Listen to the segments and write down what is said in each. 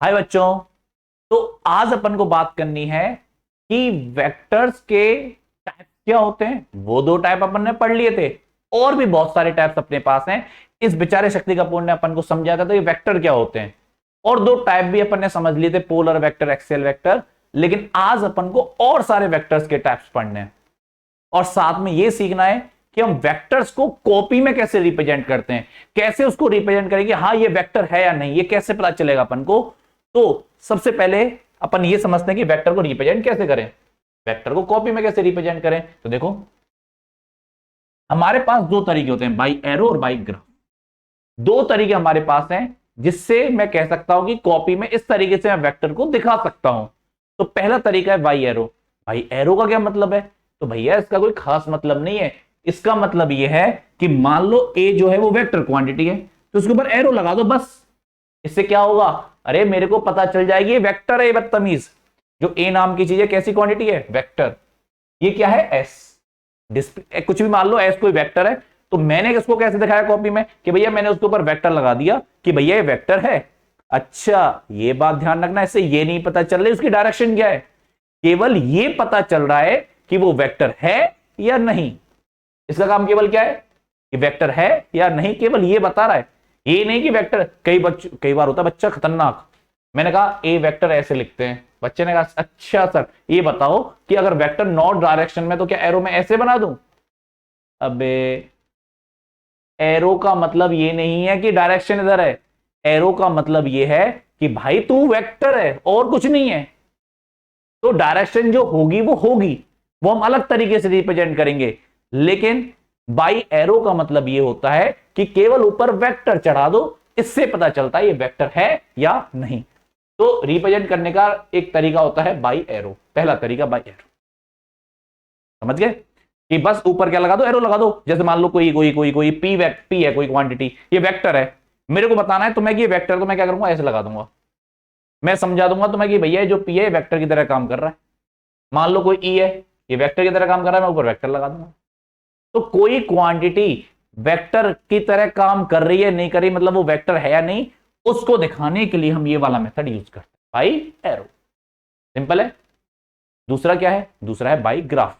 हाय बच्चों। तो आज अपन को बात करनी है कि वेक्टर्स के टाइप क्या होते हैं। वो दो टाइप अपन ने पढ़ लिए थे, और भी बहुत सारे टाइप्स अपने पास हैं। इस बेचारे शक्ति कपूर ने अपन को समझाया था तो ये वेक्टर क्या होते हैं, और दो टाइप भी अपन ने समझ लिए थे, पोलर वेक्टर, एक्सियल वेक्टर। लेकिन आज अपन को और सारे वेक्टर्स के टाइप्स पढ़ने हैं, और साथ में यह सीखना है कि हम वेक्टर्स को कॉपी में कैसे रिप्रेजेंट करते हैं, कैसे उसको रिप्रेजेंट करेंगे, हाँ ये वेक्टर है या नहीं, ये कैसे पता चलेगा अपन को। तो सबसे पहले अपन ये समझते हैं कि वेक्टर को रिप्रेजेंट कैसे करें, वेक्टर को कॉपी में कैसे रिप्रेजेंट करें। तो देखो, हमारे पास दो तरीके होते हैं, बाई एरो और बाई ग्राफ। दो तरीके हमारे पास हैं जिससे मैं कह सकता हूं कि कॉपी में इस तरीके से मैं वेक्टर को दिखा सकता हूं। तो पहला तरीका है बाई एरो। बाई एरो का क्या मतलब है? तो भैया इसका कोई खास मतलब नहीं है। इसका मतलब यह है कि मान लो ए जो है वो वेक्टर क्वांटिटी है, तो उसके ऊपर एरो लगा दो बस। इससे क्या होगा? अरे मेरे को पता चल जाएगी ये वेक्टर है, बदतमीज। जो ए नाम की चीज है कैसी क्वांटिटी है? वेक्टर। ये क्या है? एस। डिस्प्ले कुछ भी मान लो, एस कोई वेक्टर है। तो मैंने इसको कैसे दिखाया कॉपी में कि भैया मैंने उसके ऊपर वेक्टर लगा दिया कि भैया ये वेक्टर है। अच्छा, ये बात ध्यान रखना, इससे ये नहीं पता चल रही उसकी डायरेक्शन क्या है, केवल ये पता चल रहा है कि वो वेक्टर है या नहीं। इसका काम केवल क्या है कि वेक्टर है या नहीं, केवल ये बता रहा है। ये नहीं कि वेक्टर, कई बार होता है बच्चा खतरनाक। मैंने कहा ए वेक्टर ऐसे लिखते हैं, बच्चे ने कहा अच्छा सर ये बताओ कि अगर वेक्टर नॉट डायरेक्शन में तो क्या एरो में ऐसे बना दूं? अबे, एरो का मतलब ये नहीं है कि डायरेक्शन इधर है। एरो का मतलब ये है कि भाई तू वेक्टर है और कुछ नहीं है। तो डायरेक्शन जो होगी वो होगी, वो हम अलग तरीके से रिप्रेजेंट करेंगे। लेकिन बाई एरो का मतलब ये होता है कि केवल ऊपर वेक्टर चढ़ा दो, इससे पता चलता है ये वेक्टर है या नहीं। तो रिप्रेजेंट करने का एक तरीका होता है बाई एरो, पहला तरीका बाई एरो। समझ गए कि बस ऊपर क्या लगा दो? एरो लगा दो। जैसे मान लो कोई कोई कोई कोई पी है, कोई क्वांटिटी, ये वेक्टर है। मेरे को बताना है तुम्हें कि ये वेक्टर, तो मैं क्या करूंगा? ऐसे लगा दूंगा। मैं समझा दूंगा तुम्हें कि भैया जो पी है वेक्टर की तरह काम कर रहा है। मान लो कोई ई है, ये वेक्टर की तरह काम कर रहा है, मैं ऊपर वेक्टर लगा दूंगा। तो कोई क्वांटिटी वेक्टर की तरह काम कर रही है नहीं कर रही, मतलब वो वेक्टर है या नहीं, उसको दिखाने के लिए हम ये वाला मेथड यूज करते हैं, बाई एरो। सिंपल है। दूसरा क्या है? दूसरा है बाई ग्राफ।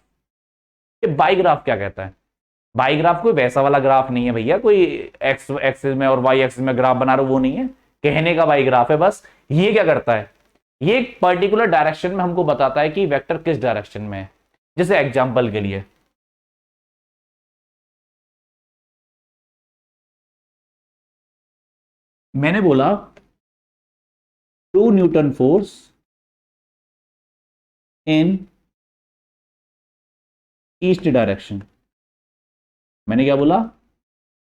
ये बाई ग्राफ क्या कहता है? बाई ग्राफ कोई वैसा वाला ग्राफ नहीं है भैया, कोई एक्स एक्सिस में और वाई एक्सिस में ग्राफ बना रहा, वो नहीं है। कहने का बाई ग्राफ है बस। ये क्या करता है? ये एक पर्टिकुलर डायरेक्शन में हमको बताता है कि वेक्टर किस डायरेक्शन में है। जैसे एग्जांपल के लिए, मैंने बोला 2 Newton force in east direction. मैंने क्या बोला?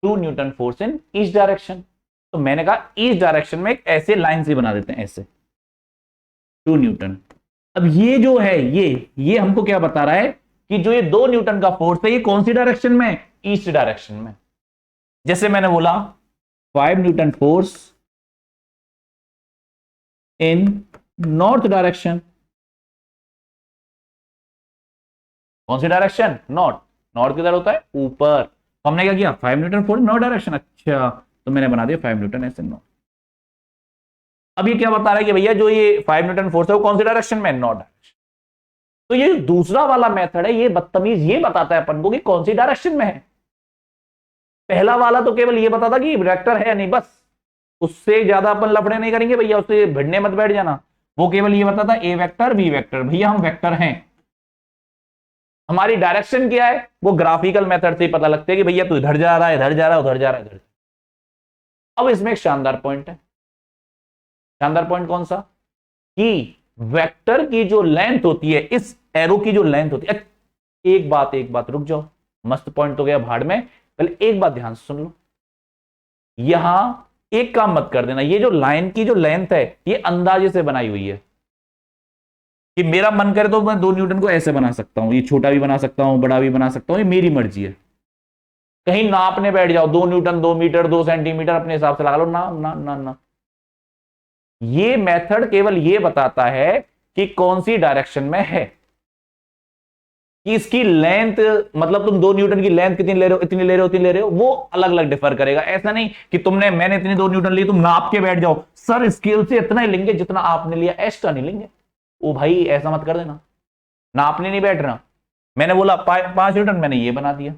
2 Newton force in east direction. तो मैंने कहा ईस्ट डायरेक्शन में एक ऐसे लाइन से बना देते हैं, ऐसे 2 न्यूटन। अब ये जो है, ये हमको क्या बता रहा है कि जो ये 2 न्यूटन का फोर्स है ये कौन सी डायरेक्शन में है? ईस्ट डायरेक्शन में। जैसे मैंने बोला 5 Newton force in north direction. कौन सी डायरेक्शन? नॉर्थ। नॉर्थ किधर होता है? ऊपर। तो हमने क्या किया? 5 न्यूटन फोर्स नॉर्थ डायरेक्शन। अच्छा, तो मैंने बना दिया 5 न्यूटन ऐसे नॉर्थ। अब ये क्या बता रहा है कि भैया जो ये 5 न्यूटन फोर्स है वो कौन सी डायरेक्शन में? North direction. तो ये दूसरा वाला मेथड है, ये बदतमीज ये बताता है अपन को कि कौन सी डायरेक्शन में है। पहला वाला तो केवल ये बताता कि वेक्टर है या नहीं, बस। उससे ज्यादा अपन लफड़े नहीं करेंगे भैया, उससे भिड़ने मत बैठ जाना। वो केवल ये बताता ए वेक्टर बी वेक्टर, भैया हम वेक्टर हैं। हमारी डायरेक्शन क्या है वो ग्राफिकल मेथड से ही पता लगता है कि भैया तू इधर जा रहा है, इधर जा रहा है, उधर जा रहा है, इधर। अब इसमें एक शानदार पॉइंट है। शानदार पॉइंट कौन सा? कि वेक्टर की जो लेंथ होती है, इस एरो की जो लेंथ होती है, एक बात रुक जाओ। मस्त पॉइंट तो गया भाड़ में, पहले एक बात ध्यान से सुन लो। यहां एक काम मत कर देना, ये जो लाइन की जो लेंथ है ये अंदाजे से बनाई हुई है कि मेरा मन करे तो मैं 2 न्यूटन को ऐसे बना सकता हूं, ये छोटा भी बना सकता हूं, बड़ा भी बना सकता हूं, ये मेरी मर्जी है। कहीं नापने बैठ जाओ 2 न्यूटन, 2 मीटर, 2 सेंटीमीटर अपने हिसाब से लगा लो, ना ना ना ना। ये मेथड केवल ये बताता है कि कौन सी डायरेक्शन में है। कि इसकी लेंथ, मतलब तुम 2 न्यूटन की लेंथ कितनी ले रहे हो, इतनी ले रहे हो, इतनी ले रहे हो, वो अलग अलग डिफर करेगा। ऐसा नहीं कि मैंने इतनी 2 न्यूटन ली, तुम नाप के बैठ जाओ, सर स्केल से इतना ही लेंगे जितना आपने लिया, एक्स्ट्रा नहीं लेंगे। ओ भाई ऐसा मत कर देना, नापने नहीं बैठना। मैंने बोला 5 न्यूटन, मैंने ये बना दिया।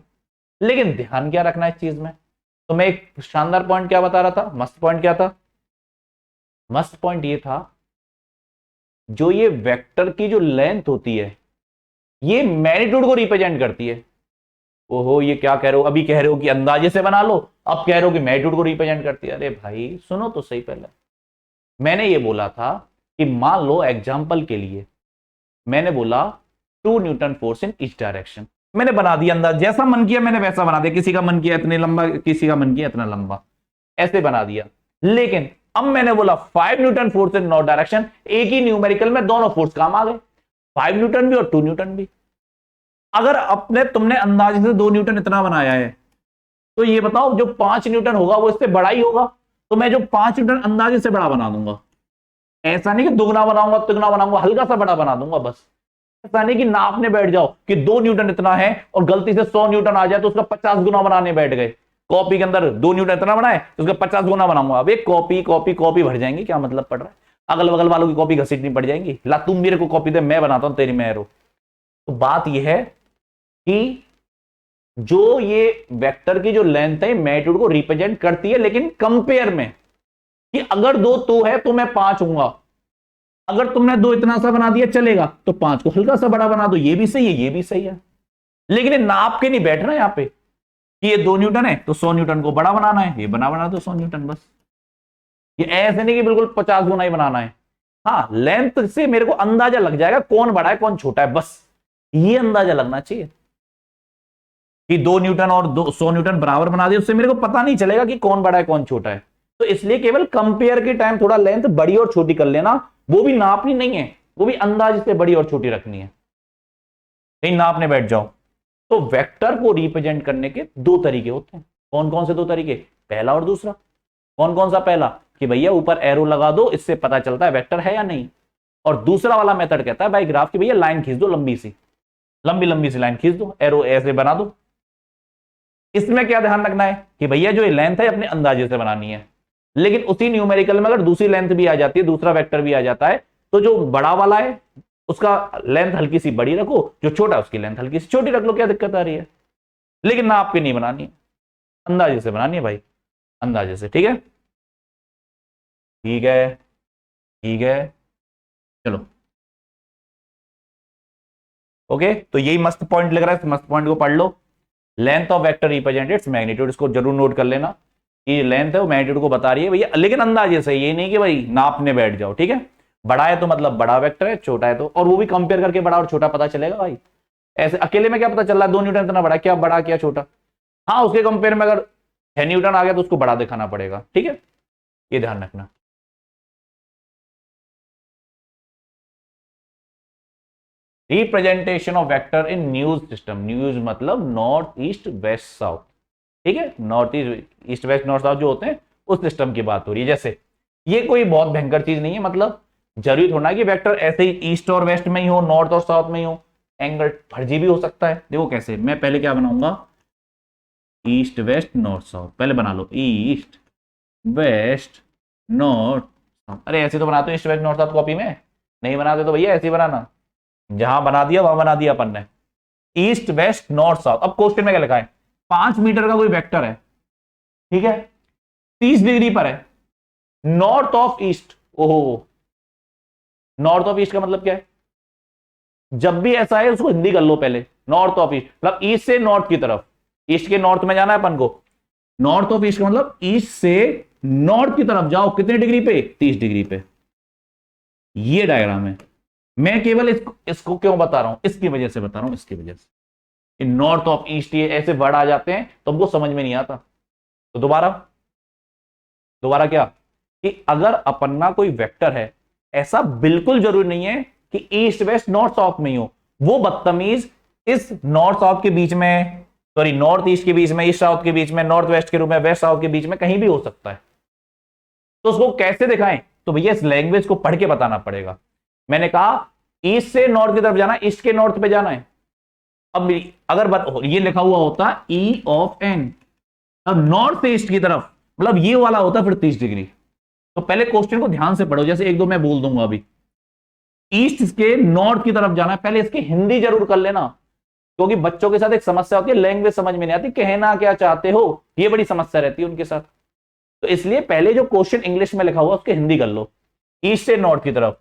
लेकिन ध्यान क्या रखना है इस चीज में, तो मैं एक शानदार पॉइंट क्या बता रहा था, मस्त पॉइंट क्या था, मस्त पॉइंट ये था, जो ये वेक्टर की जो लेंथ होती है ये मैग्नीट्यूड को रिप्रेजेंट करती है। ओहो ये क्या कह रहे हो, अभी कह रहे हो कि अंदाजे से बना लो, अब कह रहे हो कि मैग्नीट्यूड को रिप्रेजेंट करती है। अरे भाई सुनो तो सही, पहले मैंने ये बोला था कि मान लो एग्जाम्पल के लिए मैंने बोला 2 Newton force in each direction, मैंने बना दिया अंदाज, जैसा मन किया मैंने वैसा बना दिया, किसी का मन किया इतने लंबा, किसी का मन किया इतना लंबा, ऐसे बना दिया। लेकिन अब मैंने बोला 5 Newton force in north direction, एक ही न्यूमेरिकल में दोनों फोर्स काम आ गए, 5 न्यूटन भी और 2 न्यूटन भी। अगर अपने तुमने अंदाजे से 2 न्यूटन इतना बनाया है, तो ये बताओ जो 5 न्यूटन होगा वो इससे बड़ा ही होगा, तो मैं जो 5 न्यूटन अंदाजे से बड़ा बना दूंगा। ऐसा नहीं कि दुगना बनाऊंगा तिगुना बनाऊंगा, हल्का सा बड़ा बना दूंगा बस। ऐसा नहीं कि नापने बैठ जाओ कि 2 न्यूटन इतना है और गलती से 100 न्यूटन आ जाए तो उसका 50 गुना बनाने बैठ गए। कॉपी के अंदर 2 न्यूटन इतना बनाए तो उसका 50 गुना बनाऊंगा। अब एक कॉपी कॉपी कॉपी भर जाएंगी, क्या मतलब पड़ रहा है, अगल बगल वालों की कॉपी घसीटनी पड़ जाएंगी, ला तुम मेरे को कॉपी दे मैं बनाता हूं तेरी मैं एरो। तो बात यह है कि जो ये वेक्टर की जो लेंथ है मैग्नीट्यूड को रिप्रेजेंट करती है, लेकिन कंपेयर में कि अगर 2 तो है तो मैं 5 हूंगा, अगर तुमने 2 इतना सा बना दिया चलेगा, तो 5 को हल्का सा बड़ा बना दो, ये भी सही है ये भी सही है। लेकिन ये नाप के नहीं बैठना यहां पे कि ये 2 न्यूटन है तो 100 न्यूटन को बड़ा बनाना है, ये बना दो 100 न्यूटन बस। ये ऐसे नहीं कि बिल्कुल 50 गुना ही बनाना है। हाँ लेंथ से मेरे को अंदाजा लग जाएगा कौन बड़ा है कौन छोटा है, बस ये अंदाजा लगना चाहिए कि 2 न्यूटन और 100 न्यूटन बराबर बना दिए, उससे मेरे को पता नहीं चलेगा कि कौन बड़ा है कौन छोटा है। तो इसलिए केवल कंपेयर के टाइम थोड़ा लेंथ बड़ी और छोटी कर लेना, वो भी नापनी नहीं है, वो भी अंदाज से बड़ी और छोटी रखनी है, कहीं नापने बैठ जाओ। तो वेक्टर को रिप्रेजेंट करने के 2 तरीके होते हैं। कौन कौन से 2 तरीके, पहला और दूसरा। कौन कौन सा, पहला कि भैया ऊपर एरो लगा दो, इससे पता चलता है वेक्टर है या नहीं। और दूसरा वाला मेथड कहता है भाई ग्राफ की भैया लाइन खींच दो, लंबी सी लंबी लंबी सी लाइन खींच दो, एरो ऐसे बना दो। इसमें क्या ध्यान रखना है कि भैया जो लेंथ है अपने अंदाजे से बनानी है, लेकिन उसी न्यूमेरिकल में अगर दूसरी लेंथ भी आ जाती है, दूसरा वेक्टर भी आ जाता है, तो जो बड़ा वाला है उसका लेंथ हल्की सी बड़ी रखो, जो छोटा है उसकी लेंथ हल्की सी छोटी रख लो, क्या दिक्कत आ रही है। लेकिन ना आपकी नहीं बनानी है, अंदाजे से बनानी है भाई, अंदाजे से। ठीक है ठीक है ठीक है, चलो ओके। तो यही मस्त पॉइंट लग रहा है, मस्त पॉइंट को पढ़ लो। Length of vector represent its magnitude, इसको जरूर नोट कर लेना कि लेंथ है वो मैग्नीट्यूड को बता रही है भैया, लेकिन अंदाजे से, ये नहीं कि भाई नापने बैठ जाओ। ठीक है, बड़ा है तो मतलब बड़ा वेक्टर है, छोटा है तो, और वो भी कंपेयर करके बड़ा और छोटा पता चलेगा भाई। ऐसे अकेले में क्या पता चल रहा है 2 न्यूटन इतना बड़ा, क्या बड़ा क्या छोटा। हाँ उसके कंपेयर में अगर 6 न्यूटन आ गया तो उसको बड़ा दिखाना पड़ेगा। ठीक है, ये ध्यान रखना। Representation of vector in news system, news मतलब नॉर्थ ईस्ट वेस्ट साउथ। ठीक है, north east east west north south जो होते हैं उस सिस्टम की बात हो रही है। जैसे ये कोई बहुत भयंकर चीज नहीं है, मतलब जरूरी थोड़ा कि वेक्टर ऐसे ही ईस्ट और वेस्ट में ही हो, नॉर्थ और साउथ में ही हो, एंगल फर्जी भी हो सकता है। देखो कैसे, मैं पहले क्या बनाऊंगा, ईस्ट वेस्ट नॉर्थ साउथ, पहले बना लो ईस्ट वेस्ट नॉर्थ साउथ। अरे ऐसे तो बनाते हो east west north south copy में, नहीं बनाते तो भैया ऐसे ही बनाना, जहां बना दिया वहां बना दिया अपन ने, ईस्ट वेस्ट नॉर्थ साउथ। अब क्वेश्चन में क्या लिखा है, 5 मीटर का कोई वेक्टर है, ठीक है, 30 डिग्री पर है, नॉर्थ ऑफ ईस्ट। ओहो, नॉर्थ ऑफ ईस्ट का मतलब क्या है, जब भी ऐसा है उसको हिंदी कर लो पहले, नॉर्थ ऑफ ईस्ट मतलब ईस्ट से नॉर्थ की तरफ, ईस्ट के नॉर्थ में जाना है अपन को। नॉर्थ ऑफ ईस्ट का मतलब ईस्ट से नॉर्थ की तरफ जाओ, कितने डिग्री पे, 30 डिग्री पे। ये डायग्राम है, मैं केवल इसको क्यों बता रहा हूं, इसकी वजह से बता रहा हूं, इसकी वजह से नॉर्थ ऑफ ईस्ट ये ऐसे वर्ड आ जाते हैं तो हमको समझ में नहीं आता। तो दोबारा दोबारा क्या, कि अगर अपना कोई वेक्टर है, ऐसा बिल्कुल जरूरी नहीं है कि ईस्ट वेस्ट नॉर्थ साउथ में ही हो, वो बदतमीज इस नॉर्थ साउथ के बीच में, सॉरी नॉर्थ ईस्ट के बीच में, ईस्ट साउथ के बीच में, नॉर्थ वेस्ट के रूप में, वेस्ट साउथ के बीच में कहीं भी हो सकता है। तो उसको कैसे दिखाएं, तो भैया इस लैंग्वेज को पढ़ के बताना पड़ेगा। मैंने कहा ईस्ट से नॉर्थ की तरफ जाना है, ईस्ट के नॉर्थ पे जाना है, अब अगर ये लिखा हुआ होता ई ऑफ एन, अब नॉर्थ से ईस्ट की तरफ, मतलब ये वाला होता फिर 30 डिग्री। तो पहले क्वेश्चन को ध्यान से पढ़ो, जैसे एक दो मैं बोल दूंगा अभी। ईस्ट के नॉर्थ की तरफ जाना है, पहले इसकी हिंदी जरूर कर लेना, क्योंकि बच्चों के साथ एक समस्या होती है, लैंग्वेज समझ में नहीं आती, कहना क्या चाहते हो, ये बड़ी समस्या रहती है उनके साथ। तो इसलिए पहले जो क्वेश्चन इंग्लिश में लिखा हुआ उसकी हिंदी कर लो। ईस्ट से नॉर्थ की तरफ,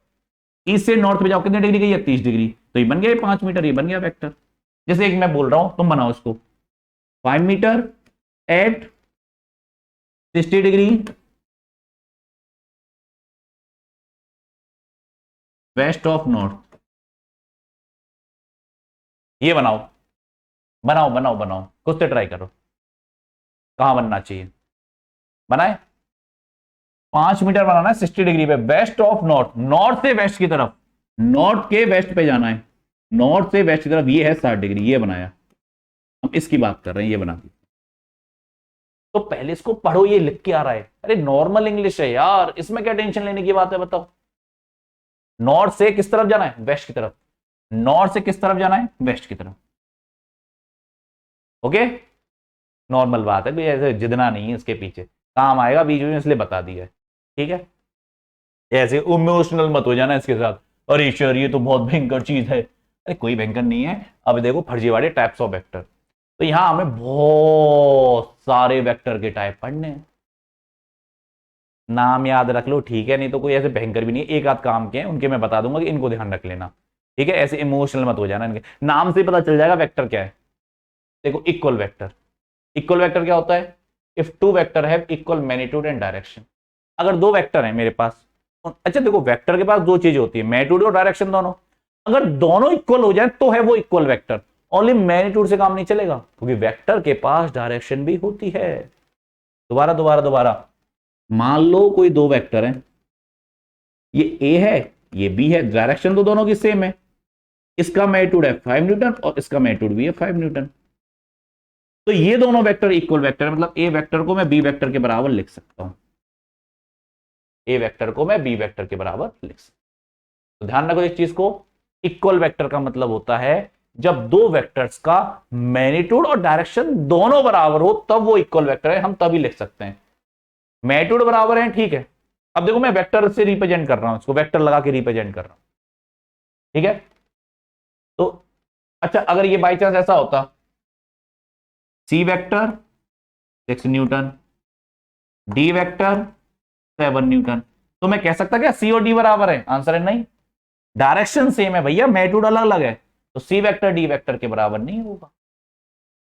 ईस्ट से नॉर्थ में जाओ, कितने डिग्री की है? 30 डिग्री। तो ये बन गया 5 मीटर, ये बन गया वेक्टर। जैसे एक मैं बोल रहा हूं, तुम बनाओ इसको, 5 metre at 60 degree west of north. ये बनाओ बनाओ बनाओ बनाओ, खुद से ट्राई करो कहां बनना चाहिए। बनाए 5 मीटर बनाना है 60 डिग्री पे, वेस्ट ऑफ नॉर्थ, नॉर्थ से वेस्ट की तरफ, नॉर्थ के वेस्ट पे जाना है, नॉर्थ से वेस्ट की तरफ, ये है 60 डिग्री, ये बनाया। हम इसकी बात कर रहे हैं, ये बना दी। तो पहले इसको पढ़ो, ये लिख के आ रहा है, अरे नॉर्मल इंग्लिश है यार, इसमें क्या टेंशन लेने की बात है बताओ। नॉर्थ से किस तरफ जाना है? वेस्ट की तरफ। नॉर्थ से किस तरफ जाना है? वेस्ट की तरफ। ओके, नॉर्मल बात है, कोई ऐसे जिदना नहीं है इसके पीछे, काम आएगा बीच में, इसलिए बता दिया है। ठीक है, ऐसे इमोशनल मत हो जाना इसके साथ, अरे सर ये तो बहुत भयंकर चीज है। अरे कोई भयंकर नहीं है। अब देखो फर्जीवाड़े टाइप्स ऑफ वेक्टर, तो यहां हमें बहुत सारे वेक्टर के टाइप पढ़ने हैं, नाम याद रख लो ठीक है, नहीं तो कोई ऐसे भयंकर भी नहीं है, एक आध काम के हैं उनके मैं बता दूंगा कि इनको ध्यान रख लेना। ठीक है, ऐसे इमोशनल मत हो जाना, इनके नाम से पता चल जाएगा वेक्टर क्या है। देखो इक्वल वेक्टर, इक्वल वेक्टर क्या होता है? If two vector have equal magnitude and direction. अगर दो वेक्टर हैं मेरे पास, अच्छा देखो वेक्टर के पास दो चीज होती है, मैग्नीट्यूड और डायरेक्शन दोनों, अगर दोनों इक्वल हो जाए तो है वो इक्वल वेक्टर। ओनली मैग्नीट्यूड से काम नहीं चलेगा, क्योंकि वेक्टर के पास डायरेक्शन भी होती है। दोबारा दोबारा दोबारा, मान लो कोई दो वेक्टर हैं, ये ए है ये बी है, डायरेक्शन तो दोनों की सेम है, इसका मैग्नीट्यूड है 5 न्यूटन और इसका मैग्नीट्यूड भी है 5 न्यूटन। तो ये दोनों वेक्टर इक्वल वेक्टर है, मतलब ए वेक्टर को मैं बी वेक्टर के बराबर लिख सकता हूं, ए वेक्टर को मैं बी वेक्टर के बराबर लिख सकता हूं। तो ध्यान रखो इस चीज को, इक्वल वेक्टर का मतलब होता है जब दो वेक्टर्स का मैग्नीट्यूड और डायरेक्शन दोनों बराबर हो तब वो इक्वल वेक्टर है, हम तभी लिख सकते हैं। मैग्नीट्यूड बराबर है ठीक है, अब देखो मैं वेक्टर से रिप्रेजेंट कर रहा हूं, इसको वेक्टर लगा के रिप्रेजेंट कर रहा हूं। ठीक है, तो अच्छा अगर ये बाई चांस ऐसा होता, C vector 6 newton, D vector 7 newton, तो मैं कह सकता क्या सी और डी बराबर है? आंसर है नहीं, डायरेक्शन सेम है भैया, मैग्नीट्यूड अलग अलग है, तो सी वेक्टर डी वेक्टर के बराबर नहीं होगा।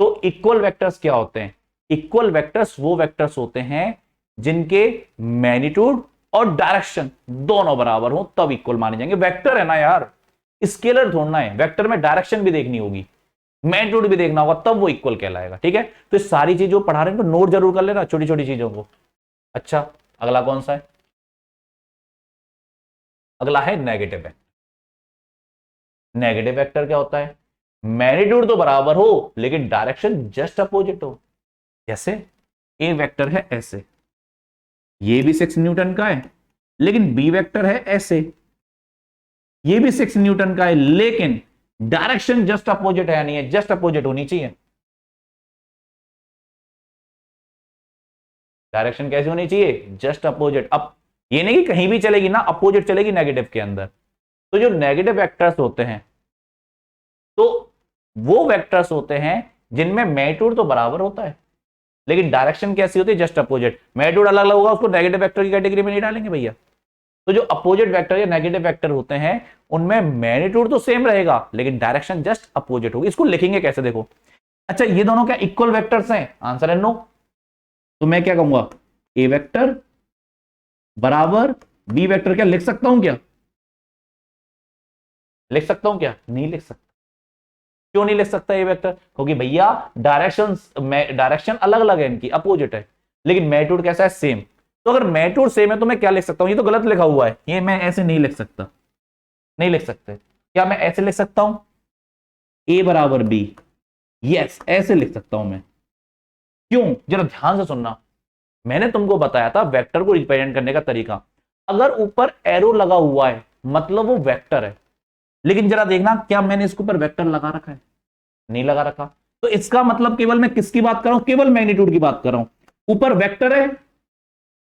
तो इक्वल वेक्टर्स क्या होते हैं? इक्वल वेक्टर्स वो वेक्टर्स होते हैं जिनके मैग्नीट्यूड और डायरेक्शन दोनों बराबर हो तब इक्वल माने जाएंगे। वेक्टर है ना यार, स्केलर थोड़ना है, वेक्टर में डायरेक्शन भी देखनी होगी, मैग्नीट्यूड भी देखना होगा, तब वो इक्वल कहलाएगा। ठीक है, तो ये सारी चीजों पढ़ा रहे हैं तो नोट जरूर कर लेना छोटी छोटी चीजों को। अच्छा अगला कौन सा है? अगला है नेगेटिव वेक्टर। नेगेटिव वेक्टर क्या होता है? मैग्नीट्यूड तो बराबर हो लेकिन डायरेक्शन जस्ट अपोजिट हो। जैसे ए वेक्टर है ऐसे, ये भी 6 न्यूटन का है, लेकिन बी वेक्टर है ऐसे, ये भी 6 न्यूटन का है, लेकिन डायरेक्शन जस्ट अपोजिट है, नहीं है, जस्ट अपोजिट होनी चाहिए। डायरेक्शन कैसे होनी चाहिए? Just opposite. अब ये नहीं कि कहीं भी चलेगी ना, अपोजिट चलेगी नेगेटिव के अंदर। तो जो नेगेटिव वेक्टर्स होते हैं, तो वो वेक्टर्स होते हैं जिनमें मैग्नीट्यूड तो बराबर होता है लेकिन डायरेक्शन कैसी होती है? Just opposite. मैग्नीट्यूड अलग अलग होगा, उसको नेगेटिव वेक्टर की कैटेगरी में नहीं डालेंगे भैया। तो जो अपोजिट वेक्टर या नेगेटिव वेक्टर होते हैं उनमें मैग्नीट्यूड तो सेम रहेगा लेकिन डायरेक्शन जस्ट अपोजिट होगी। इसको लिखेंगे कैसे देखो, अच्छा ये दोनों क्या इक्वल वेक्टर्स हैं? आंसर है नो। तो मैं क्या कहूंगा, ए वेक्टर बराबर बी वेक्टर, क्या लिख सकता हूं? क्या लिख सकता हूं? क्या नहीं लिख सकता। क्यों नहीं लिख सकता ए वेक्टर? क्योंकि भैया डायरेक्शन अलग अलग है इनकी, अपोजिट है, लेकिन मैग्नीट्यूड कैसा है? सेम। तो अगर मैग्नीट्यूड सेम है तो मैं क्या लिख सकता हूं? ये तो गलत लिखा हुआ है, ये मैं ऐसे नहीं लिख सकता, नहीं लिख सकते। क्या मैं ऐसे लिख सकता हूं? ए बराबर बी, यस ऐसे लिख सकता हूं मैं। क्यों? जरा ध्यान से सुनना, मैंने तुमको बताया था वेक्टर को रिप्रेजेंट करने का तरीका। अगर ऊपर एरो लगा हुआ है मतलब वो वेक्टर है, लेकिन जरा देखना क्या मैंने इसके ऊपर वेक्टर लगा रखा है? नहीं लगा रखा। तो इसका मतलब केवल मैं किसकी बात कर रहा हूं, केवल मैग्नीट्यूड की बात कर रहा हूं। ऊपर वेक्टर है,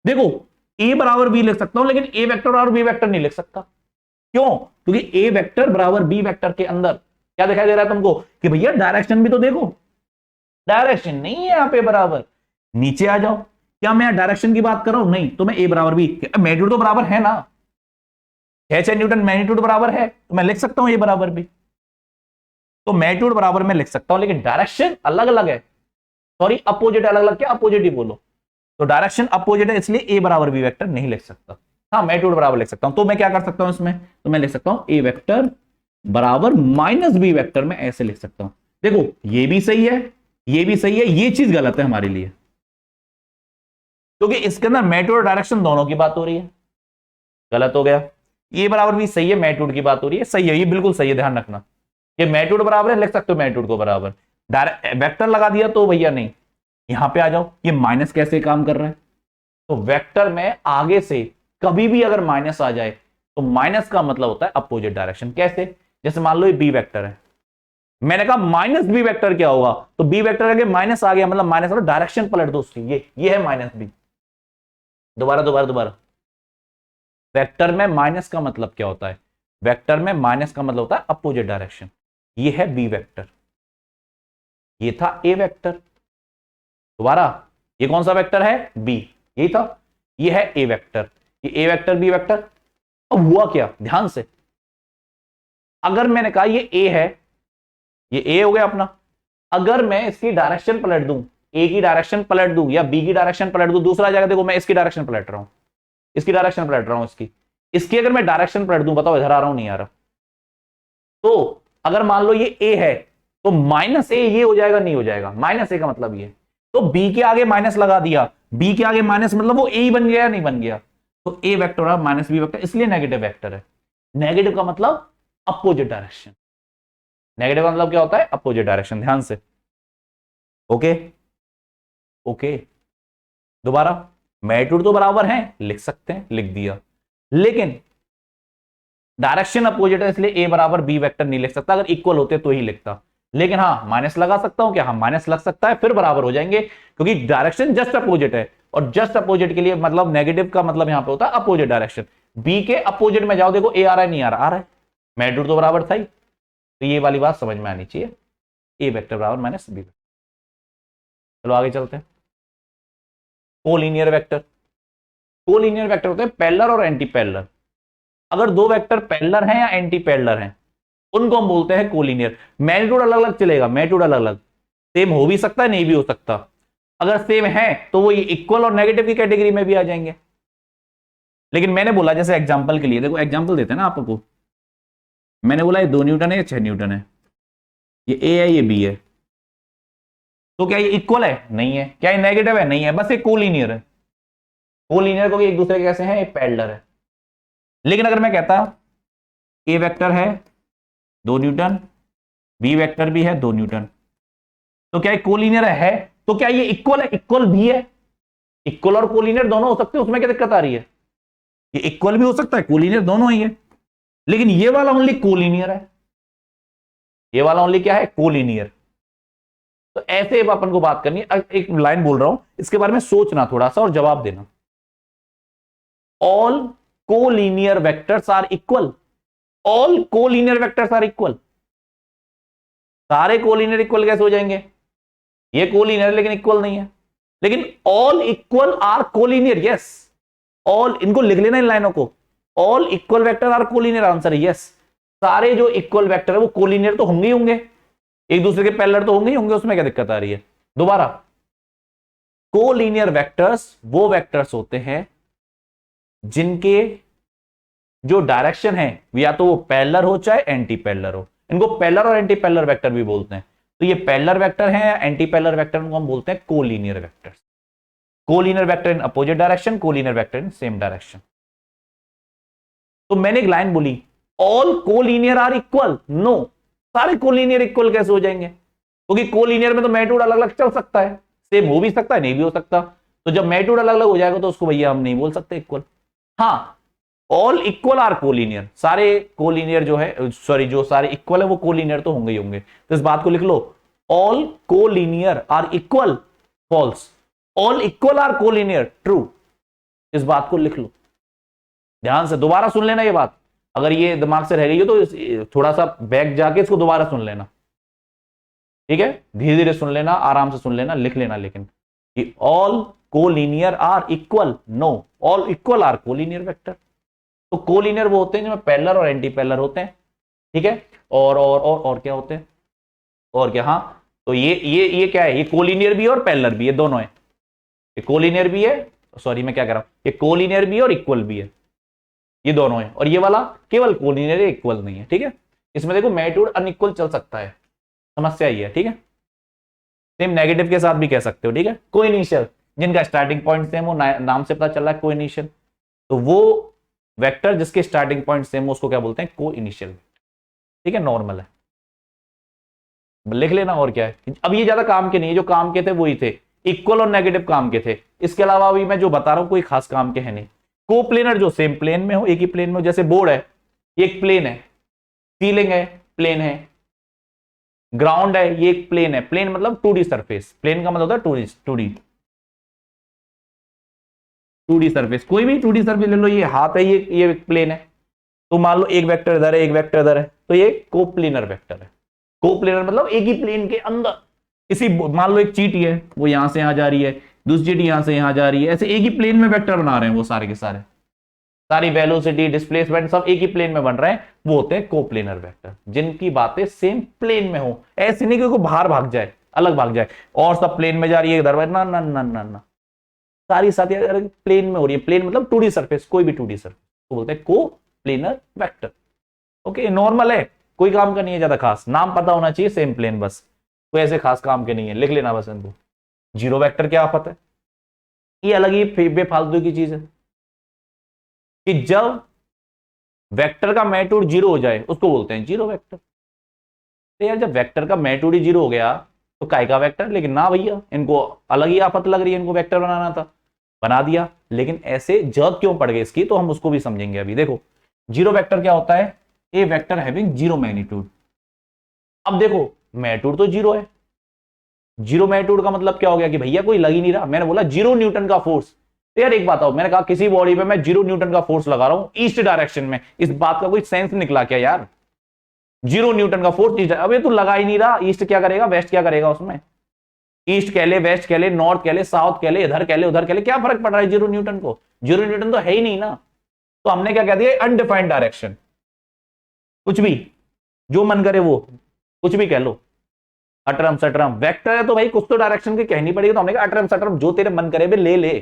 देखो ए बराबर बी लिख सकता हूं, लेकिन ए वेक्टर और बी वेक्टर नहीं लिख सकता। क्यों? क्योंकि ए वेक्टर बराबर बी वेक्टर के अंदर क्या दिखाई दे रहा है तुमको कि भैया डायरेक्शन भी तो देखो, डायरेक्शन नहीं है यहां पे बराबर। नीचे आ जाओ, क्या मैं डायरेक्शन की बात कर रहा हूं? नहीं, तो मैं ए बराबर बी, मैग्नीट्यूड तो बराबर है ना, 6 न्यूटन मैग्नीट्यूड बराबर है, तो मैं लिख सकता हूं ए बराबर बी। तो मैग्नीट्यूड बराबर मैं लिख सकता हूं, लेकिन डायरेक्शन अलग अलग है, सॉरी अपोजिट अलग अलग, क्या अपोजिट ही बोलो। तो डायरेक्शन अपोजिट है, इसलिए ए बराबर बी वेक्टर नहीं लिख सकता। हाँ मैग्नीट्यूड बराबर लिख सकता हूं। तो मैं क्या कर सकता हूं इसमें, तो मैं लिख सकता हूं ए वेक्टर बराबर माइनस बी वेक्टर, में ऐसे लिख सकता हूं। देखो ये भी सही है, ये भी सही है, ये चीज गलत है हमारे लिए, क्योंकि इसके अंदर मैग्नीट्यूड और डायरेक्शन दोनों की बात हो रही है, गलत हो गया। ये बराबर भी सही है, मैग्नीट्यूड की बात हो रही है, सही है, ये बिल्कुल सही है, ध्यान रखना। ये मैग्नीट्यूड बराबर है, लिख सकते हो मैग्नीट्यूड को बराबर, वेक्टर लगा दिया तो भैया नहीं। यहां पे आ जाओ, ये माइनस कैसे काम कर रहा है, तो वेक्टर में आगे से कभी भी अगर माइनस आ जाए तो माइनस का मतलब होता है अपोजिट डायरेक्शन। कैसे? जैसे मान लो ये बी वेक्टर है, मैंने कहा माइनस बी वेक्टर क्या होगा, तो बी वेक्टर आगे माइनस आ गया, मतलब माइनस और डायरेक्शन पलट दो उसकी, ये है माइनस बी। दोबारा दोबारा दोबारा, वेक्टर में माइनस का मतलब क्या होता है, वेक्टर में माइनस का मतलब होता है अपोजिट डायरेक्शन। ये है बी वेक्टर, ये था ए वेक्टर। दोबारा, ये कौन सा वेक्टर है, बी, यही था। ये है ए वेक्टर, ये ए वेक्टर बी वेक्टर। अब हुआ क्या, ध्यान से, अगर मैंने कहा ये ए है, ये ए हो गया अपना, अगर मैं इसकी डायरेक्शन पलट दूं, ए की डायरेक्शन पलट दूं या बी की डायरेक्शन पलट दूं, दूसरा जगह देखो मैं इसकी डायरेक्शन पलट रहा हूं, इसकी डायरेक्शन पलट रहा हूं, इसकी अगर मैं डायरेक्शन पलट दूं, बताओ इधर आ रहा हूं नहीं आ रहा। तो अगर मान लो ये ए है, तो माइनस ए ये हो जाएगा, नहीं हो जाएगा, माइनस ए का मतलब ये, तो बी के आगे माइनस लगा दिया, बी के आगे माइनस मतलब वो ए ही बन गया, नहीं बन गया, तो ए वेक्टर और माइनस बी वेक्टर, इसलिए नेगेटिव वेक्टर है। नेगेटिव का मतलब अपोजिट डायरेक्शन, नेगेटिव का मतलब क्या होता है, अपोजिट डायरेक्शन, ध्यान से। ओके ओके, दोबारा, मैग्नीट्यूड तो बराबर है, लिख सकते हैं, लिख दिया, लेकिन डायरेक्शन अपोजिट है, इसलिए ए बराबर बी वेक्टर नहीं लिख सकता, अगर इक्वल होते तो ही लिखता। लेकिन हाँ माइनस लगा सकता हूं क्या, हाँ माइनस लग सकता है, फिर बराबर हो जाएंगे, क्योंकि डायरेक्शन जस्ट अपोजिट है, और जस्ट अपोजिट के लिए मतलब नेगेटिव का मतलब यहां पे होता है अपोजिट डायरेक्शन। बी के अपोजिट में जाओ, देखो ए आ रहा है, नहीं आ रहा, आ रहा है, मैग्नीट्यूड तो बराबर था ही, तो ये वाली बात समझ में आनी चाहिए, ए वेक्टर बराबर माइनस बी वेक्टर। चलो आगे चलते हैं। कोलिनियर वेक्टर, कोलिनियर वेक्टर होते हैं पैरेलल और एंटी पैरेलल। अगर दो वेक्टर पैरेलल हैं या एंटी पैरेलल हैं, उनको हम बोलते हैं कोलिनियर। मैग्नीट्यूड अलग अलग चलेगा, मैग्नीट्यूड अलग अलग, सेम हो भी सकता है, नहीं भी हो सकता। अगर सेम है तो वो इक्वल और नेगेटिव की कैटेगरी में भी आ जाएंगे। लेकिन मैंने बोला, जैसे एग्जांपल के लिए देखो, एग्जांपल देते हैं ना आपको, मैंने बोला ये 2 न्यूटन है या 6 न्यूटन है, ये ए है ये बी है, तो क्या ये इक्वल है, नहीं है। क्या ये नेगेटिव है, नहीं है, बस ये कोलिनियर है। कोलिनियर को एक दूसरे के कैसे हैं, ये पैरेलल है। लेकिन अगर मैं कहता ए वेक्टर है 2 न्यूटन, बी वेक्टर भी है 2 न्यूटन, तो क्या ये कोलिनियर है, तो क्या ये इक्वल है, इक्वल भी है। इक्वल और कोलिनियर दोनों हो सकते हैं, उसमें क्या दिक्कत आ रही है, ये इक्वल भी हो सकता है, कोलिनियर दोनों ही है, लेकिन ये वाला ओनली कोलिनियर है, ये वाला ओनली क्या है, कोलिनियर। तो ऐसे अपन को बात करनी है। एक लाइन बोल रहा हूं, इसके बारे में सोचना थोड़ा सा और जवाब देना। All collinear vectors are equal, all collinear vectors are equal. सारे कोलिनियर इक्वल कैसे हो जाएंगे, ये कोलिनियर लेकिन इक्वल नहीं है। लेकिन all equal are collinear, yes, all, इनको लिख लेना इन लाइनों को, all equal vector are collinear, answer है यस। सारे जो इक्वल वेक्टर है वो कोलिनियर तो होंगे ही होंगे, एक दूसरे के पैरेलल तो होंगे ही होंगे, उसमें क्या दिक्कत आ रही है। दोबारा, कोलिनियर वेक्टर्स वो वेक्टर्स होते हैं जिनके जो डायरेक्शन है या तो वो पैरेलल हो चाहे एंटी पैरेलल हो, इनको पैरेलल और एंटी पैरेलल वेक्टर भी बोलते हैं। तो ये पैरेलल वेक्टर है या एंटी पैरेलल वेक्टर, उनको हम बोलते हैं collinear vectors. Collinear vector in opposite direction, collinear vector in same direction. तो मैंने एक लाइन बोली, all collinear are equal, no, सारे कोलिनियर इक्वल कैसे हो जाएंगे, क्योंकि कोलिनियर में तो मैग्नीट्यूड अलग अलग चल सकता है, सेम हो भी सकता है, नहीं भी हो सकता। तो जब मैग्नीट्यूड अलग अलग हो जाएगा तो उसको भैया हम नहीं बोल सकते इक्वल। हाँ, ऑल इक्वल आर कोलिनियर, सारे कोलिनियर जो है, सॉरी जो सारे इक्वल है वो कोलिनियर तो होंगे ही होंगे। तो इस बात को लिख लो, all collinear are equal, false. All equal are collinear, true. इस बात को लिख लो, ध्यान से दोबारा सुन लेना ये बात, अगर ये दिमाग से रह गई हो तो थोड़ा सा बैक जाके इसको दोबारा सुन लेना, ठीक है, धीरे धीरे सुन लेना, आराम से सुन लेना, लिख लेना। लेकिन कि all collinear are equal, no, all equal are collinear vector. तो कोलिनियर वो होते हैं जिसमें पैरेलल और एंटी पैरेलल होते हैं, ठीक है। और क्या होते हैं, और क्या, हाँ, तो ये क्या है, ये कोलिनियर भी है और पैरेलल भी है, दोनों है। ये कोलिनियर भी है, सॉरी मैं क्या कह रहा हूं, ये कोलिनियर भी है और इक्वल भी है, ये दोनों है। और ये वाला केवल कोलिनियर है, इक्वल नहीं है, ठीक है। इसमें देखो मैग्नीट्यूड अनइक्वल चल सकता है, समस्या ही है, ठीक है। सेम नेगेटिव के साथ भी कह सकते हो, ठीक है। कोइनिशियल, जिनका स्टार्टिंग पॉइंट सेम हो, नाम से पता चल रहा है कोइनिशियल, तो वो वेक्टर जिसके स्टार्टिंग पॉइंट सेम हो उसको क्या बोलते हैं, कोइनिशियल, ठीक है, नॉर्मल है, लिख लेना। और क्या है, अब ये ज्यादा काम के नहीं है, जो काम के थे वही थे, इक्वल और नेगेटिव काम के थे। इसके अलावा अभी मैं जो बता रहा हूं कोई खास काम के है नहीं। कोप्लेनर जो सेम प्लेन में हो, एक ही प्लेन में हो, जैसे बोर्ड है, एक प्लेन है, सीलिंग है, प्लेन है, ग्राउंड है, ये एक प्लेन है। प्लेन मतलब 2D सरफेस, प्लेन का मतलब होता है 2D सरफेस। कोई भी 2D सरफेस ले लो, ये हाथ है, ये प्लेन है, तो मान लो एक वेक्टर इधर है, एक वेक्टर इधर है, तो ये कोप्लेनर वेक्टर है। कोप्लेनर मतलब एक ही प्लेन के अंदर, इसी, मान लो एक चीटी है, वो यहां से यहां जा रही है, दूसरी चीटी यहां से यहां जा रही है, ऐसे एक ही प्लेन में वेक्टर बना रहे हैं वो सारे के सारे, सारी वेलोसिटी, डिस्प्लेसमेंट सब एक ही प्लेन में बन रहे हैं, वो होते हैं कोप्लेनर वेक्टर, जिनकी बातें सेम प्लेन में हो। ऐसे नहीं कि कोई बाहर भाग जाए, अलग भाग जाए, और सब प्लेन में जा रही है इधर, ना ना ना ना ना, सारी साथी प्लेन में हो रही है। प्लेन मतलब 2D सरफेस, कोई भी 2D सरफेस तो बोलते हैं कोप्लेनर वेक्टर। ओके, नॉर्मल है, कोई काम का नहीं है ज्यादा खास, नाम पता होना चाहिए, सेम प्लेन, बस कोई ऐसे खास काम के नहीं है, लिख लेना बस इनको। जीरो वेक्टर क्या आफत है, ये अलग ही बेफालतू की चीज है, कि जब वेक्टर का मैग्नीट्यूड 0 हो जाए उसको बोलते हैं जीरो वेक्टर। तो यार जब वेक्टर का मैग्नीट्यूड ही 0 हो गया तो काय का वेक्टर, लेकिन ना भैया, इनको अलग ही आफत लग रही है, इनको वेक्टर बनाना था, बना दिया। लेकिन ऐसे जरूरत क्यों पड़ गई इसकी, तो हम उसको भी समझेंगे अभी। देखो जीरो वेक्टर क्या होता है, ए वेक्टर हैविंग जीरो मैग्नीट्यूड। अब देखो मैग्नीट्यूड तो 0 है, जीरो मैग्नीट्यूड का मतलब क्या हो गया कि भैया कोई लग ही नहीं रहा। मैंने बोला 0 न्यूटन का फोर्स, तो यार एक बात आओ, मैंने कहा किसी बॉडी पे मैं 0 न्यूटन का फोर्स लगा रहा हूं ईस्ट डायरेक्शन में, इस बात का कोई सेंस निकला क्या यार, 0 न्यूटन का फोर्स ईस्ट, अब ये तो लगा ही नहीं रहा, ईस्ट क्या करेगा, वेस्ट क्या करेगा उसमें, ईस्ट कह ले, वेस्ट कह ले, नॉर्थ कह ले, साउथ कह ले, इधर कह ले, उधर कह ले, क्या फर्क पड़ रहा है 0 न्यूटन को, 0 न्यूटन तो है ही नहीं ना। तो हमने क्या कह दिया, अनडिफाइंड डायरेक्शन, कुछ भी जो मन करे वो कुछ भी कह लो, अटरम सटरम, वेक्टर है तो भाई कुछ तो डायरेक्शन की कहनी पड़ेगी, तो हमने कहा अटरम सटरम जो तेरे मन करे भी ले ले,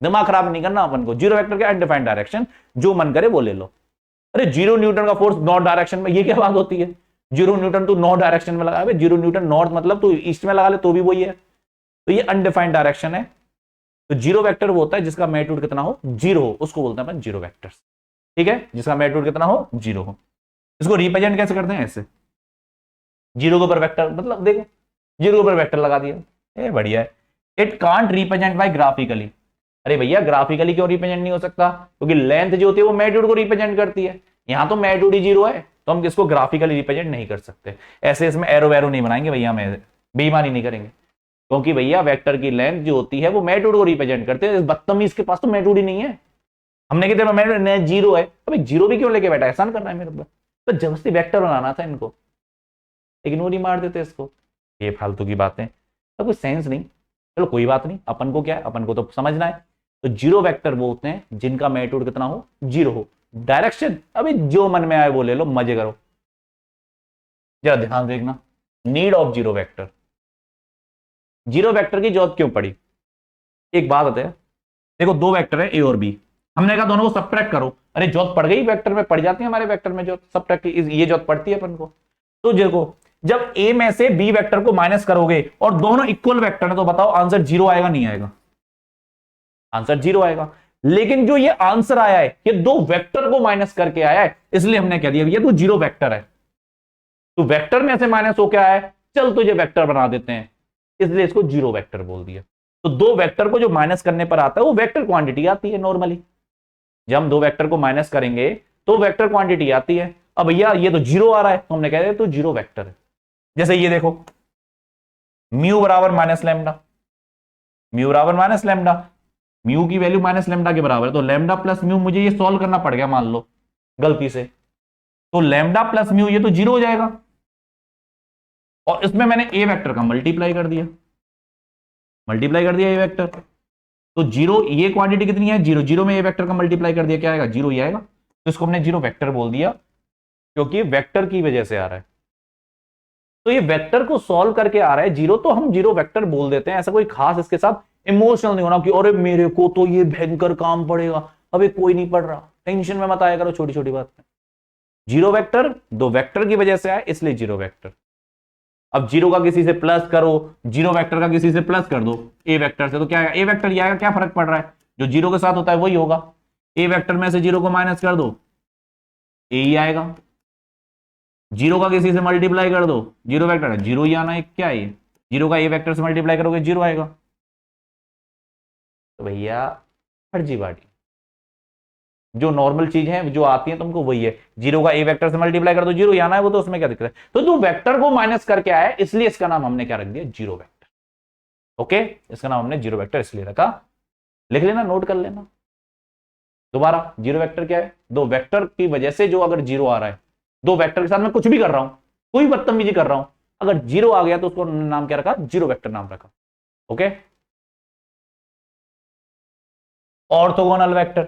दिमाग खराब नहीं करना अपन को। जीरो वेक्टर का अनडिफाइंड डायरेक्शन, जो मन करे वो ले लो। अरे 0 न्यूटन का फोर्स नॉर्थ डायरेक्शन में, ये क्या बात होती है, 0 न्यूटन तू नॉर्थ डायरेक्शन में लगा, 0 न्यूटन नॉर्थ मतलब तू ईस्ट में लगा ले तो भी वही है, तो ये अनडिफाइंड डायरेक्शन है। तो जीरो वेक्टर वो होता है जिसका मैग्नीट्यूड कितना हो, 0 हो, उसको बोलते हैं अपन जीरो वेक्टर, ठीक है, जिसका मैग्नीट्यूड कितना हो, 0 हो। इसको रिप्रेजेंट कैसे करते हैं, ऐसे, जीरो के ऊपर वेक्टर, मतलब देखो जीरो के ऊपर वेक्टर लगा दिया, ये बढ़िया है। It can't represent by graphically, अरे भैया ग्राफिकली क्यों रिप्रेजेंट नहीं हो सकता, क्योंकि लेंथ जो होती है वो मैग्नीट्यूड को रिप्रेजेंट करती है, यहां तो मैग्नीट्यूड ही 0 है, तो हम इसको ग्राफिकली रिप्रेजेंट नहीं कर सकते। ऐसे इसमें एरो वैरो नहीं बनाएंगे भैया, हमें बेईमानी नहीं करेंगे, क्योंकि भैया वेक्टर की लेंथ जो होती है वो मैग्नीट्यूड को रिप्रेजेंट करते हैं। बदतमीज के पास तो मैग्नीट्यूड ही नहीं है, हमने कहते मैग्नीट्यूड 0 है, अबे 0 भी क्यों लेके बैठा, एहसान करना है मेरे ऊपर, तो जबरदस्ती वेक्टर बनाना था इनको, इग्नोर ही मार देते इसको, ये फालतू की बातें, तो कोई सेंस नहीं। चलो कोई बात नहीं, अपन को क्या है, अपन को तो समझना है। तो जीरो वेक्टर वो होते हैं जिनका मैग्नीट्यूड कितना हो, 0 हो। डायरेक्शन अभी जो मन में आए वो ले लो, मजे करो। जरा ध्यान देखना, need of zero vector, zero vector की जरूरत क्यों पड़ी, एक बात होता है, देखो दो वेक्टर है ए और बी, हमने कहा दोनों को सबट्रैक्ट करो, अरे जरूरत पड़ गई, वेक्टर में पड़ जाती है हमारे वेक्टर में जो सबट्रैक्ट, ये जरूरत पड़ती है अपन को। तो देखो जब ए में से बी वेक्टर को माइनस करोगे और दोनों इक्वल वेक्टर है, तो बताओ आंसर 0 आएगा नहीं आएगा, आंसर 0 आएगा। लेकिन जो ये आंसर आया है ये दो वेक्टर को माइनस करके आया है, इसलिए हमने कह दिया ये तो जीरो वेक्टर है, तो वेक्टर में से माइनस हो क्या है, चल तुझे वेक्टर बना देते हैं, इसलिए इसको जीरो वेक्टर बोल दिया। तो दो वेक्टर को जो माइनस करने पर आता है वो वेक्टर क्वांटिटी आती है नॉर्मली, जब हम दो वेक्टर को माइनस करेंगे तो वेक्टर क्वांटिटी आती है। अब भैया ये तो जीरो आ रहा है, तो हमने कह दिया तो जीरो वेक्टर है। जैसे ये देखो, म्यू बराबर माइनस लैम्डा, म्यू बराबर माइनस लैम्डा, म्यू की वैल्यू माइनस लैम्डा के बराबर है, तो लैम्डा प्लस म्यू मुझे ये सॉल्व करना पड़ गया मान लो गलती से, तो लैम्डा प्लस म्यू ये तो जीरो हो जाएगा, और इसमें मैंने ए वेक्टर का मल्टीप्लाई कर दिया, मल्टीप्लाई कर दिया ए वेक्टर, तो जीरो, ये क्वांटिटी कितनी है जीरो, जीरो में ए वेक्टर का मल्टीप्लाई कर दिया क्या आएगा, जीरो ही आएगा, तो इसको हमने जीरो वेक्टर बोल दिया क्योंकि वेक्टर की वजह से आ रहा है। तो ये वेक्टर को सॉल्व करके आ रहा है जीरो, तो हम जीरो वेक्टर बोल देते हैं, ऐसा कोई खास इसके साथ इमोशनल नहीं होना कि अरे मेरे को तो ये भयंकर काम पड़ेगा, अबे कोई नहीं पड़ रहा, टेंशन में मत आया करो छोटी छोटी बात में। जीरो वेक्टर दो वेक्टर की वजह से आए इसलिए जीरो वेक्टर। अब जीरो का किसी से प्लस करो, जीरो वेक्टर का किसी से प्लस कर दो ए वेक्टर से, तो क्या आएगा, ए वेक्टर ये आएगा, क्या फर्क पड़ रहा है, जो जीरो के साथ होता है वही होगा। ए वेक्टर में से जीरो को माइनस कर दो, ए ही आएगा, जीरो का किसी से मल्टीप्लाई कर दो, जीरो वेक्टर है जीरो ही आना है, क्या है जीरो का ए वेक्टर से मल्टीप्लाई करोगे जीरो आएगा। तो भैया फर्जी बाटी, जो नॉर्मल चीज है जो आती है तुमको वही है, जीरो का ए वेक्टर से मल्टीप्लाई कर दो जीरो ही आना है, वो तो उसमें क्या दिक्कत है। तो जो वेक्टर को माइनस करके आया है इसलिए इसका नाम हमने क्या रख दिया, जीरो वेक्टर। ओके, इसका नाम हमने जीरो वेक्टर इसलिए रखा, लिख लेना, नोट कर लेना दोबारा। जीरो वेक्टर क्या है, दो वेक्टर की वजह से जो अगर जीरो आ रहा है, दो वेक्टर के साथ मैं कुछ भी कर रहा हूं, कोई बदतमीजी कर रहा हूं, अगर जीरो आ गया तो उसको नाम क्या रखा, जीरो वेक्टर नाम रखा। ओके, ऑर्थोगोनल वेक्टर,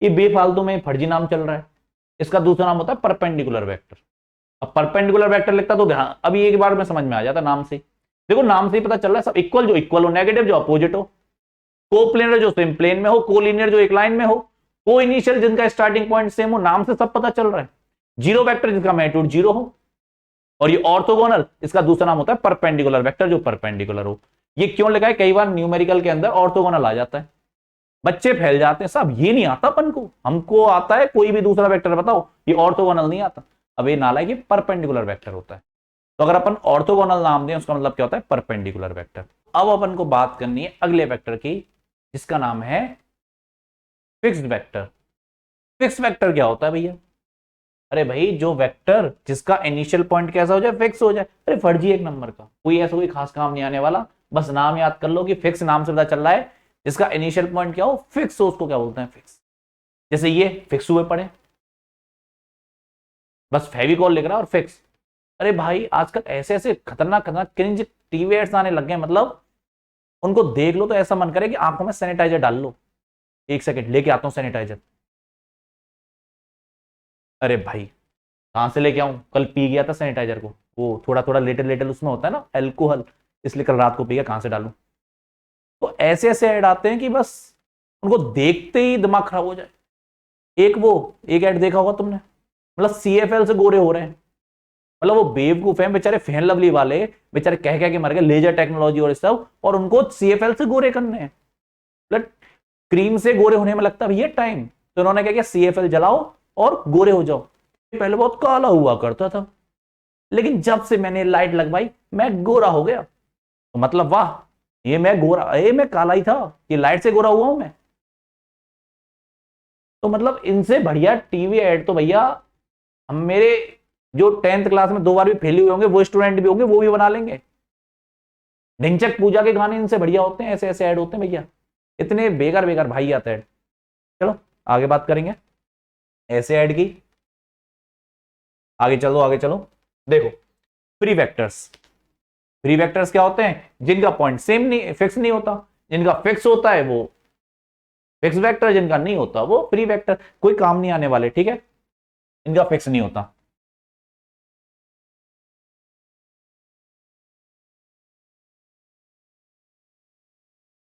ये बेफालतू में फर्जी नाम चल रहा है, इसका दूसरा नाम होता है परपेंडिकुलर वेक्टर। अब परपेंडिकुलर वेक्टर लिखता तो ध्यान, अभी एक बार में समझ में आ जाता नाम से, देखो नाम से ही पता चल रहा है सब इक्वल, जो इक्वल हो, नेगेटिव जो अपोजिट हो, कोप्लेनर जो सेम प्लेन में हो, कोलिनियर जो एक लाइन में हो, को इनिशियल जिनका स्टार्टिंग पॉइंट सेम हो, नाम से सब पता चल रहा है। जीरो वेक्टर जिसका मैग्नीट्यूड जीरो हो, और ये ऑर्थोगोनल इसका दूसरा नाम होता है परपेंडिकुलर वेक्टर, जो परपेंडिकुलर हो। ये क्यों लिखा है, कई बार न्यूमेरिकल के अंदर ऑर्थोगोनल आ जाता है, बच्चे फैल जाते हैं, साहब ये नहीं आता अपन को, हमको आता है कोई भी दूसरा वेक्टर बताओ, ये ऑर्थोगोनल नहीं आता। अब ये नाला है कि परपेंडिकुलर वेक्टर होता है, तो अगर अपन ऑर्थोगोनल नाम दें उसका मतलब क्या होता है, परपेंडिकुलर वेक्टर। अब अपन को बात करनी है अगले वेक्टर की, जिसका नाम है फिक्स्ड वेक्टर। फिक्स्ड वेक्टर क्या होता है भैया, अरे भाई जो वेक्टर जिसका इनिशियल पॉइंट कैसा हो जाए, फिक्स हो जाए। अरे फर्जी एक नंबर का, कोई ऐसा कोई खास काम नहीं आने वाला, बस नाम याद कर लो कि फिक्स नाम से पता चल रहा है, जिसका इनिशियल पॉइंट क्या हो, फिक्स हो, उसको क्या बोलते हैं, फिक्स। जैसे ये फिक्स हुए पड़े, बस फेविकॉल लिख रहा है और फिक्स। अरे भाई आजकल ऐसे ऐसे खतरनाक खतरनाक क्रिंज टीवी एड्स आने लग गए, मतलब उनको देख लो तो ऐसा मन करे कि आंखों में सैनिटाइजर डाल लो, एक सेकंड लेके आता हूं सैनिटाइजर। अरे भाई कहां से लेके आऊं, कल पी गया था सैनिटाइजर को, वो थोड़ा थोड़ा लेटल लेटल उसमें होता है ना अल्कोहल, इसलिए कल रात को पी गया, कहां से डालूं। तो ऐसे ऐसे ऐड आते हैं कि बस उनको देखते ही दिमाग खराब हो जाए। एक ऐड देखा होगा तुमने, मतलब CFL से गोरे हो रहे हैं, मतलब वो बेवकूफ है बेचारे, फेयर लवली वाले बेचारे कह के मर गए, लेजर टेक्नोलॉजी और सब, और उनको CFL से गोरे करने हैं, मतलब क्रीम से गोरे होने में लगता है भैया टाइम, तो उन्होंने क्या किया, CFL जलाओ और गोरे हो जाओ। पहले बहुत काला हुआ करता था, लेकिन जब से मैंने लाइट लगवाई मैं गोरा हो गया, तो मतलब वाह, ये मैं गोरा, ये मैं काला ही था, ये लाइट से गोरा हुआ हूं मैं। तो मतलब इनसे बढ़िया टीवी ऐड तो भैया हम, मेरे जो 10th क्लास में 2 बार भी फेल हुए होंगे वो स्टूडेंट भी होंगे, वो भी बना लेंगे। ढिंचक पूजा के गाने इनसे बढ़िया होते हैं, ऐसे ऐसे ऐड होते हैं भैया, इतने बेकार बेकार भाई आता है। चलो आगे बात करेंगे ऐसे ऐड की, आगे चलो आगे चलो। देखो फ्री वेक्टर्स, फ्री वेक्टर्स क्या होते हैं, जिनका पॉइंट सेम नहीं, फिक्स नहीं होता, जिनका फिक्स होता है वो फिक्स वेक्टर, जिनका नहीं होता वो फ्री वेक्टर, कोई काम नहीं आने वाले, ठीक है, इनका फिक्स नहीं होता।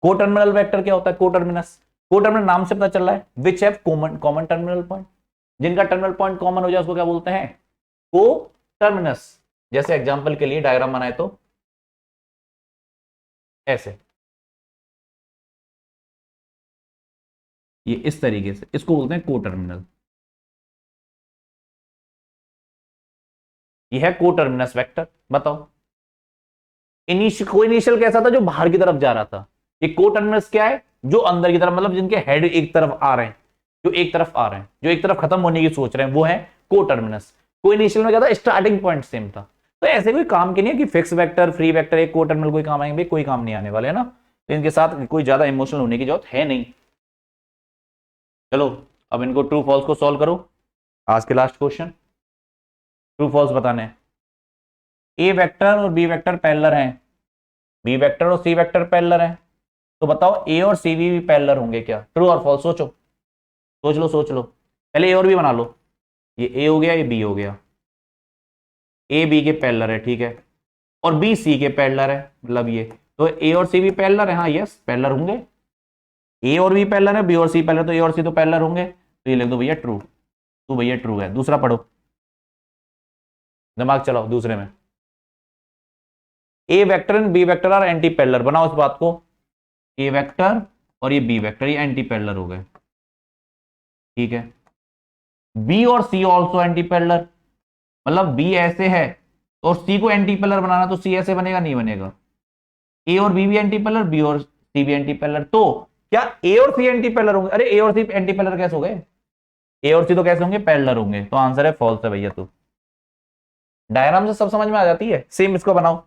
कोटर्मिनल वेक्टर क्या होता है, कोटर्मिनस, कोटर्मिनल नाम से पता चल रहा है, which have common common terminal point, जिनका टर्मिनल पॉइंट कॉमन हो जाए उसको क्या बोलते हैं, को टर्मिनस। जैसे एग्जांपल के लिए डायग्राम बनाए तो ऐसे, ये इस तरीके से, इसको बोलते हैं को टर्मिनल, ये है को टर्मिनस वेक्टर। बताओ इनिशियल कैसा था, जो बाहर की तरफ जा रहा था, ये को टर्मिनस क्या है, जो अंदर की तरफ, मतलब जिनके हेड एक तरफ आ रहे हैं, जो एक तरफ आ रहे हैं, जो एक तरफ खत्म होने की सोच रहे हैं, वो है को टर्मिनस। को इनिशियल में क्या था, स्टार्टिंग पॉइंट सेम था। तो ऐसे कोई काम की नहीं है कि फिक्स वेक्टर, फ्री वेक्टर, एक को टर्मिनल कोई काम आएंगे, कोई काम नहीं आने वाले है ना। तो इनके साथ कोई ज्यादा इमोशनल होने की जरूरत है नहीं। चलो अब इनको ट्रू फॉल्स को सॉल्व करो। आज के लास्ट क्वेश्चन, ट्रू फॉल्स बताने हैं। ए वेक्टर और बी वेक्टर पैरेलल हैं, बी वेक्टर और सी वेक्टर पैरेलल हैं, तो बताओ ए और सी भी पैरेलल होंगे क्या? ट्रू और फॉल्स सोचो, सोच लो सोच लो, पहले ए और बी बना लो। ये ए हो गया, ये बी हो गया, ए बी के पैरेलल है, ठीक है, और बी सी के पैरेलल है, मतलब ये तो ए और सी भी पैरेलल है, हाँ यस पैरेलल होंगे। ए और बी पैरेलल है, बी और सी पैरेलल, तो ए और सी तो पैरेलल होंगे, तो ये लिख दो भैया ट्रू। तो भैया ट्रू है। दूसरा पढ़ो, दिमाग चलाओ दूसरे में। A vector and B vector are anti parallel, बनाओ इस बात को, ए वेक्टर और ये बी वेक्टर ये एंटी पैरेलल हो गए, ठीक है। बी और सी ऑल्सो एंटी पैरेलल, मतलब बी ऐसे है और सी को एंटी पैरेलल बनाना, तो सी ऐसे बनेगा, नहीं बनेगा। ए और बी भी एंटी पैरेलल, बी और सी भी एंटी पैरेलल, तो क्या ए और सी एंटी पैरेलल होंगे? अरे ए और सी एंटी पैरेलल कैसे हो गए? ए और सी तो कैसे होंगे? पैरेलल होंगे, तो आंसर है फॉल्स है भैया। तो डायग्राम से सब समझ में आ जाती है। सेम इसको बनाओ,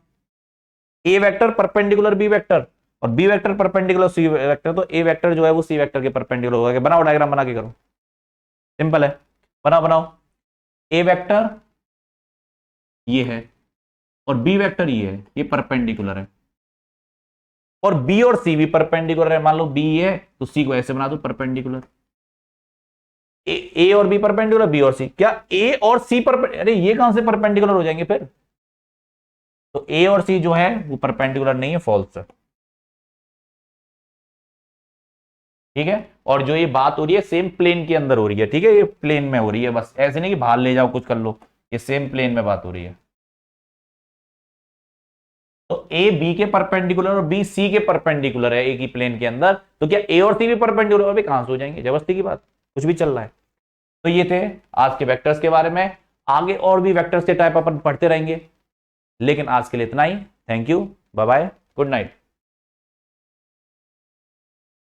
ए वेक्टर परपेंडिकुलर बी वेक्टर और B vector perpendicular C vector, तो ए वेक्टर जो है वो सी वेक्टर के परपेंडिकुलर होगा। बनाओ डायग्राम बना के करो, सिंपल है, बनाओ बनाओ। ए वेक्टर ये है और बी वेक्टर ये है, ये परपेंडिकुलर है, और बी और सी भी परपेंडिकुलर है। मान लो बी है तो सी को ऐसे बना दो परपेंडिकुलर, ए और बी परपेंडिकुलर, बी और सी, क्या ए और सी पर, अरे ये कहां से परपेंडिकुलर हो जाएंगे फिर? तो ए और सी जो है वो परपेंडिकुलर नहीं है, फॉल्स है, ठीक है। और जो ये बात हो रही है सेम प्लेन के अंदर हो रही है, ठीक है, ये प्लेन में हो रही है, बस ऐसे नहीं कि बाहर ले जाओ कुछ कर लो, ये सेम प्लेन में बात हो रही है। तो ए बी के परपेंडिकुलर और बी सी के परपेंडिकुलर है एक ही प्लेन के अंदर, तो क्या ए और सी भी परपेंडिकुलर? अभी कहां से हो जाएंगे, जबरदस्ती की बात, कुछ भी चल रहा है। तो ये थे आज के वेक्टर्स के बारे में, आगे और भी वेक्टर्स के टाइप अपन पढ़ते रहेंगे, लेकिन आज के लिए इतना ही। Thank you, bye bye, good night.